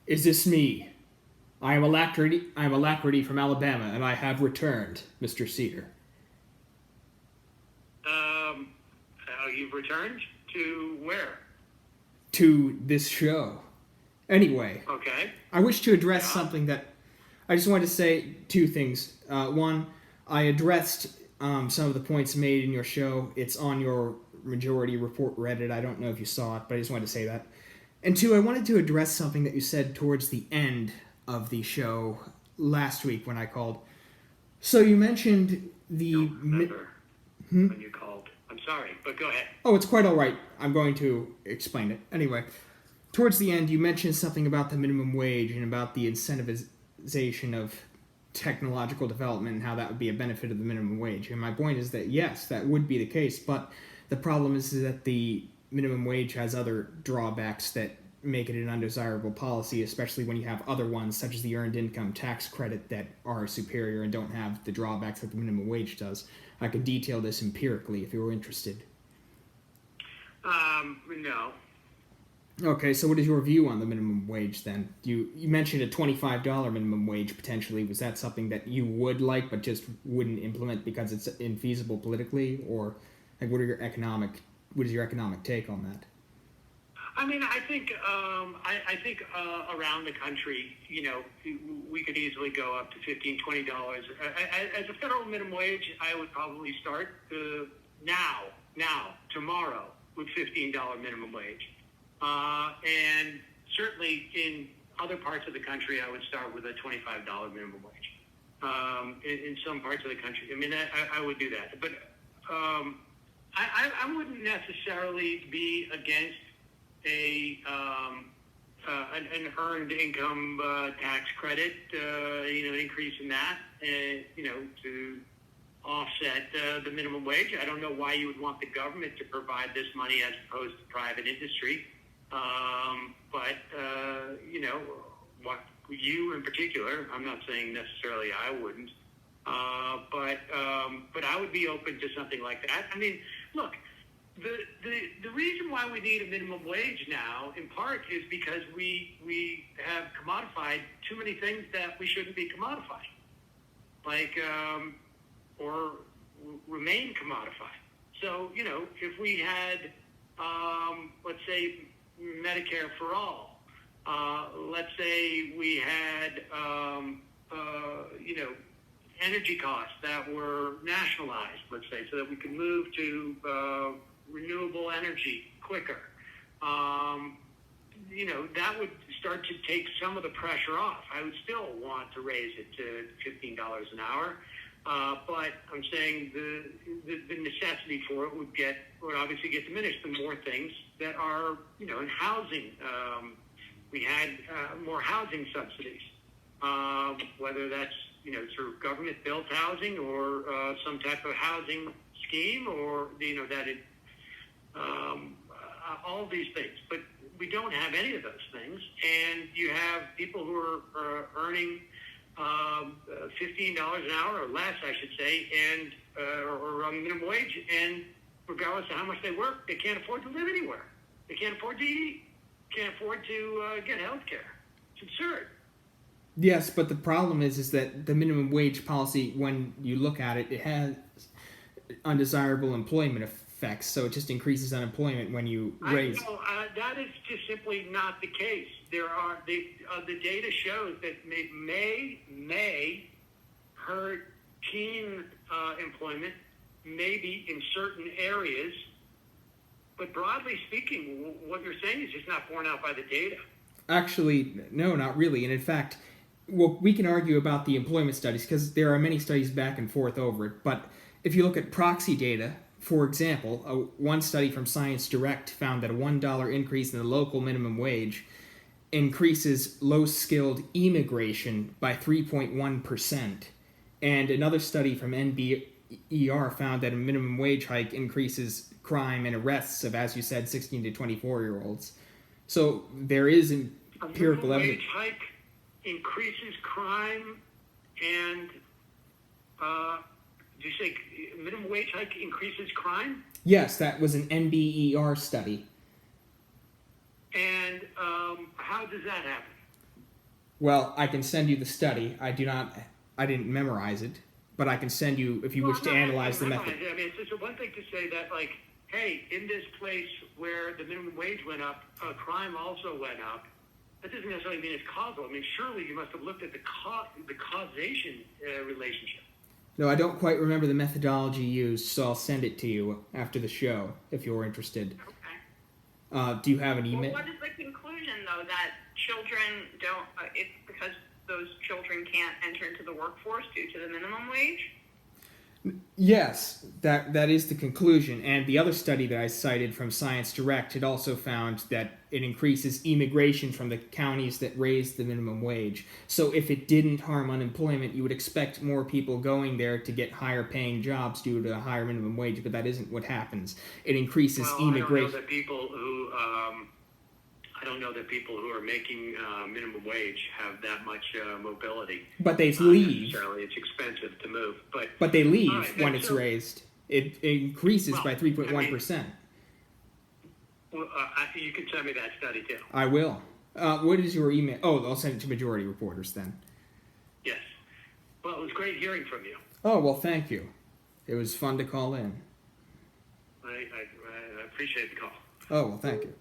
Is this me? I am Alacrity from Alabama, and I have returned, Mr. Seder. You've returned to where? To this show. Anyway, Okay. I wish to address Yeah. something that... I just wanted to say two things. One, I addressed some of the points made in your show. It's on your Majority Report Reddit. I don't know if you saw it, but I just wanted to say that. And two, I wanted to address something that you said towards the end of the show last week when I called. So you mentioned the... I don't remember when you called. I'm sorry, but go ahead. Oh, it's quite all right. I'm going to explain it. Anyway, towards the end, you mentioned something about the minimum wage and about the incentivization of technological development and how that would be a benefit of the minimum wage. And my point is that, yes, that would be the case, but the problem is that the minimum wage has other drawbacks that make it an undesirable policy, especially when you have other ones, such as the earned income tax credit, that are superior and don't have the drawbacks that the minimum wage does. I could detail this empirically if you were interested. No. Okay, so what is your view on the minimum wage then? You mentioned a $25 minimum wage potentially. Was that something that you would like but just wouldn't implement because it's infeasible politically? Or like what is your economic take on that? I mean, I think around the country, we could easily go up to $15, $20. As a federal minimum wage, I would probably start tomorrow, with $15 minimum wage. And certainly in other parts of the country, I would start with a $25 minimum wage. In some parts of the country, I mean, I would do that. But I wouldn't necessarily be against an earned income tax credit, an increase in that, to offset the minimum wage. I don't know why you would want the government to provide this money as opposed to private industry. But what you in particular, I'm not saying necessarily I wouldn't, but I would be open to something like that. I mean, look, the reason why we need a minimum wage now, in part, is because we have commodified too many things that we shouldn't be commodifying, or remain commodified. So, if we had, let's say, Medicare for all, let's say we had, energy costs that were nationalized, let's say, so that we could move to renewable energy quicker. That would start to take some of the pressure off. I would still want to raise it to $15 an hour, but I'm saying the necessity for it would obviously get diminished the more things that are, in housing. We had more housing subsidies, whether that's through government-built housing or some type of housing scheme, or that it all these things. But we don't have any of those things, and you have people who are earning $15 an hour or less, I should say, and or on minimum wage, and regardless of how much they work, they can't afford to live anywhere. They can't afford to eat. Can't afford to get health care. It's absurd. Yes, but the problem is that the minimum wage policy, when you look at it, it has undesirable employment effects. So it just increases unemployment when you raise. I know, that is just simply not the case. There are the data shows that may hurt teen employment, maybe in certain areas. But broadly speaking, what you're saying is just not borne out by the data. Actually, no, not really. And in fact, well, we can argue about the employment studies because there are many studies back and forth over it. But if you look at proxy data, for example, one study from Science Direct found that a $1 increase in the local minimum wage increases low-skilled immigration by 3.1%. And another study from NBER found that a minimum wage hike increases crime and arrests of, as you said, 16 to 24-year-olds. So there is empirical evidence. A minimum wage hike increases crime and, did you say minimum wage hike increases crime? Yes, that was an NBER study. And how does that happen? Well, I can send you the study. I didn't memorize it, but I can send you if you wish I'm to not analyze the asking method. I mean, it's just one thing to say that, like, hey, in this place where the minimum wage went up, crime also went up. That doesn't necessarily mean it's causal. I mean, surely you must have looked at the causation relationship. No, I don't quite remember the methodology used, so I'll send it to you after the show if you're interested. Okay. Do you have an Well, email? what is the conclusion, though, that children don't, it's because those children can't enter into the workforce due to the minimum wage? Yes, that is the conclusion. And the other study that I cited from Science Direct had also found that it increases immigration from the counties that raised the minimum wage. So if it didn't harm unemployment, you would expect more people going there to get higher paying jobs due to a higher minimum wage, but that isn't what happens. It increases Well, immigration. I don't know that people who are making minimum wage have that much mobility. But they leave. Necessarily, it's expensive to move. But they leave All right, when then, it's so- raised. It increases Well, by 3.1%. Well, you can send me that study too. I will. What is your email? Oh, I'll send it to Majority Reporters then. Yes. Well, it was great hearing from you. Oh, well, thank you. It was fun to call in. I appreciate the call. Oh, well, thank you.